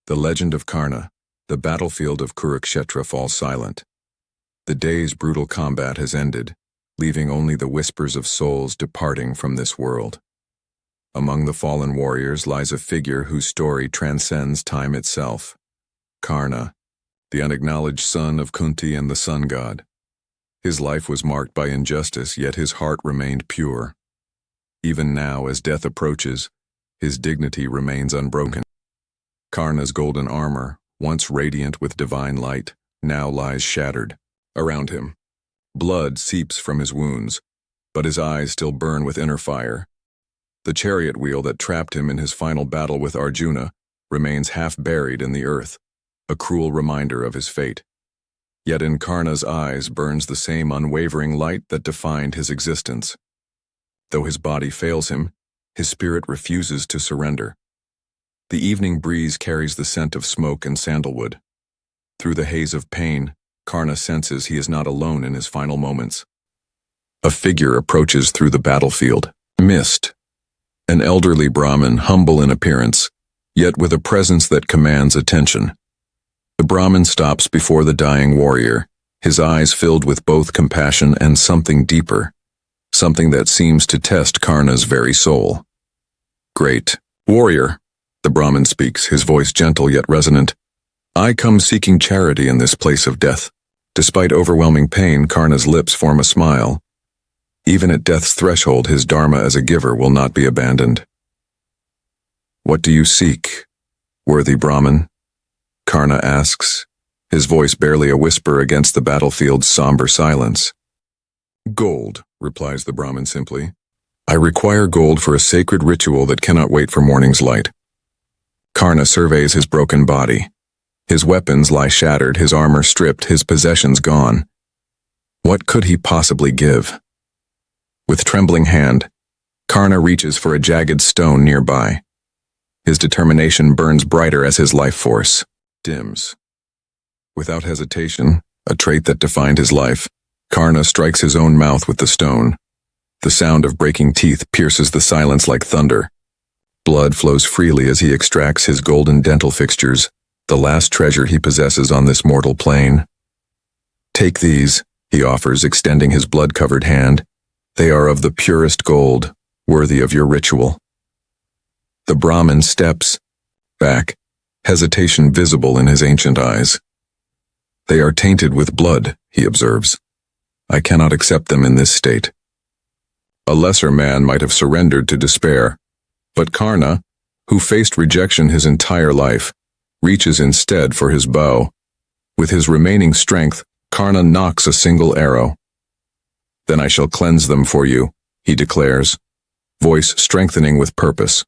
The legend of Karna, the battlefield of Kurukshetra, falls silent. The day's brutal combat has ended, leaving only the whispers of souls departing from this world. Among the fallen warriors lies a figure whose story transcends time itself. Karna, the unacknowledged son of Kunti and the sun god. His life was marked by injustice, yet his heart remained pure. Even now, as death approaches, his dignity remains unbroken. Karna's golden armor, once radiant with divine light, now lies shattered. Around him, blood seeps from his wounds, but his eyes still burn with inner fire. The chariot wheel that trapped him in his final battle with Arjuna remains half buried in the earth, a cruel reminder of his fate. Yet in Karna's eyes burns the same unwavering light that defined his existence. Though his body fails him, his spirit refuses to surrender. The evening breeze carries the scent of smoke and sandalwood. Through the haze of pain, Karna senses he is not alone in his final moments. A figure approaches through the battlefield, mist. An elderly Brahmin, humble in appearance, yet with a presence that commands attention. The Brahmin stops before the dying warrior, his eyes filled with both compassion and something deeper, something that seems to test Karna's very soul. "Great warrior," the Brahmin speaks, his voice gentle yet resonant. "I come seeking charity in this place of death." Despite overwhelming pain, Karna's lips form a smile. Even at death's threshold, his dharma as a giver will not be abandoned. "What do you seek, worthy Brahmin?" Karna asks, his voice barely a whisper against the battlefield's somber silence. "Gold," replies the Brahmin simply. "I require gold for a sacred ritual that cannot wait for morning's light." Karna surveys his broken body. His weapons lie shattered, his armor stripped, his possessions gone. What could he possibly give? With trembling hand, Karna reaches for a jagged stone nearby. His determination burns brighter as his life force dims. Without hesitation, a trait that defined his life, Karna strikes his own mouth with the stone. The sound of breaking teeth pierces the silence like thunder. Blood flows freely as he extracts his golden dental fixtures, the last treasure he possesses on this mortal plane. "Take these," he offers, extending his blood-covered hand. "They are of the purest gold, worthy of your ritual." The Brahmin steps back, hesitation visible in his ancient eyes. "They are tainted with blood," he observes. "I cannot accept them in this state." A lesser man might have surrendered to despair, but Karna, who faced rejection his entire life, reaches instead for his bow. With his remaining strength, Karna knocks a single arrow. "Then I shall cleanse them for you," he declares, voice strengthening with purpose.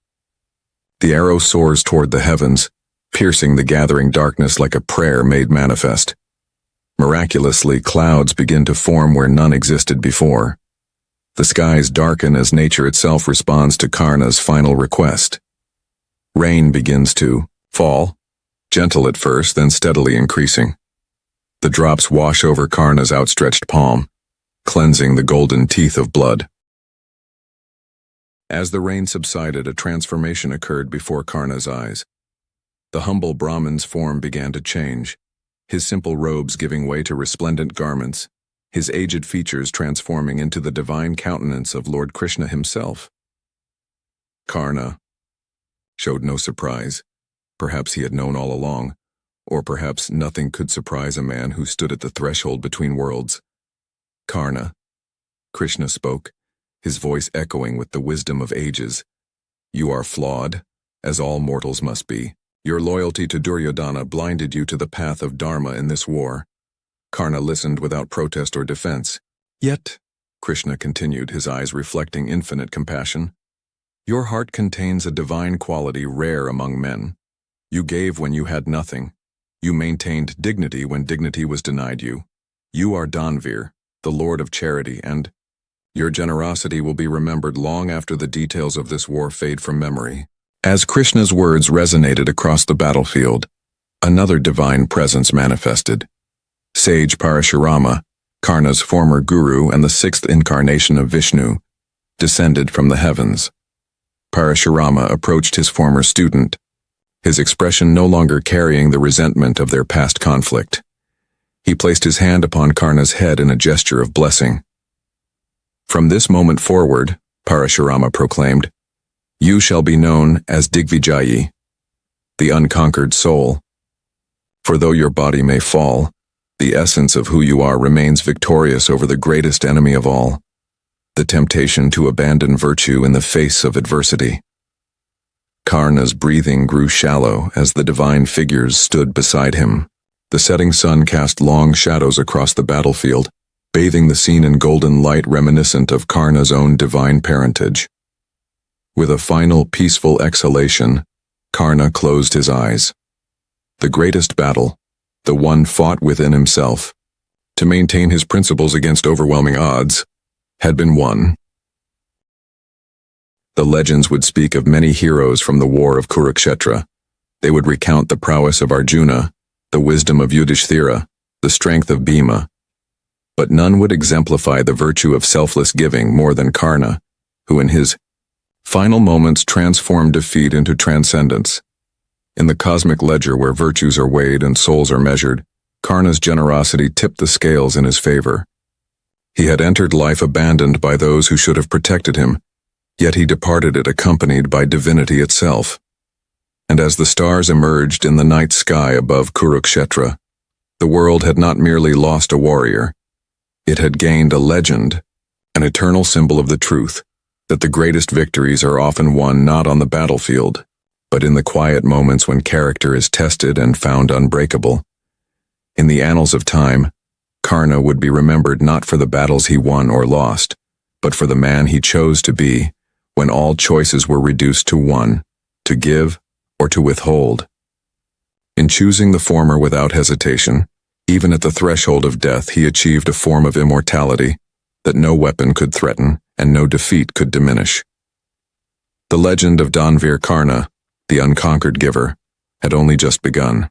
The arrow soars toward the heavens, piercing the gathering darkness like a prayer made manifest. Miraculously, clouds begin to form where none existed before. The skies darken as nature itself responds to Karna's final request. Rain begins to fall, gentle at first, then steadily increasing. The drops wash over Karna's outstretched palm, cleansing the golden teeth of blood. As the rain subsided, a transformation occurred before Karna's eyes. The humble Brahmin's form began to change, his simple robes giving way to resplendent garments, his aged features transforming into the divine countenance of Lord Krishna himself. Karna showed no surprise. Perhaps he had known all along, or perhaps nothing could surprise a man who stood at the threshold between worlds. "Karna," Krishna spoke, his voice echoing with the wisdom of ages. "You are flawed, as all mortals must be. Your loyalty to Duryodhana blinded you to the path of dharma in this war." Karna listened without protest or defense. "Yet," Krishna continued, his eyes reflecting infinite compassion, "your heart contains a divine quality rare among men. You gave when you had nothing. You maintained dignity when dignity was denied you. You are Daanveer, the Lord of charity, and your generosity will be remembered long after the details of this war fade from memory." As Krishna's words resonated across the battlefield, another divine presence manifested. Sage Parashurama, Karna's former guru and the sixth incarnation of Vishnu, descended from the heavens. Parashurama approached his former student, his expression no longer carrying the resentment of their past conflict. He placed his hand upon Karna's head in a gesture of blessing. "From this moment forward," Parashurama proclaimed, "you shall be known as Digvijayi, the unconquered soul. For though your body may fall, the essence of who you are remains victorious over the greatest enemy of all, the temptation to abandon virtue in the face of adversity." Karna's breathing grew shallow as the divine figures stood beside him. The setting sun cast long shadows across the battlefield, bathing the scene in golden light reminiscent of Karna's own divine parentage. With a final peaceful exhalation, Karna closed his eyes. The greatest battle, the one fought within himself, to maintain his principles against overwhelming odds, had been won. The legends would speak of many heroes from the war of Kurukshetra. They would recount the prowess of Arjuna, the wisdom of Yudhishthira, the strength of Bhima. But none would exemplify the virtue of selfless giving more than Karna, who in his final moments transformed defeat into transcendence. In the cosmic ledger where virtues are weighed and souls are measured, Karna's generosity tipped the scales in his favor. He had entered life abandoned by those who should have protected him, yet he departed it accompanied by divinity itself. And as the stars emerged in the night sky above Kurukshetra, the world had not merely lost a warrior. It had gained a legend, an eternal symbol of the truth, that the greatest victories are often won not on the battlefield, but in the quiet moments when character is tested and found unbreakable. In the annals of time, Karna would be remembered not for the battles he won or lost, but for the man he chose to be when all choices were reduced to one, to give or to withhold. In choosing the former without hesitation, even at the threshold of death he achieved a form of immortality that no weapon could threaten and no defeat could diminish. The legend of Daanveer Karna, the unconquered giver, had only just begun.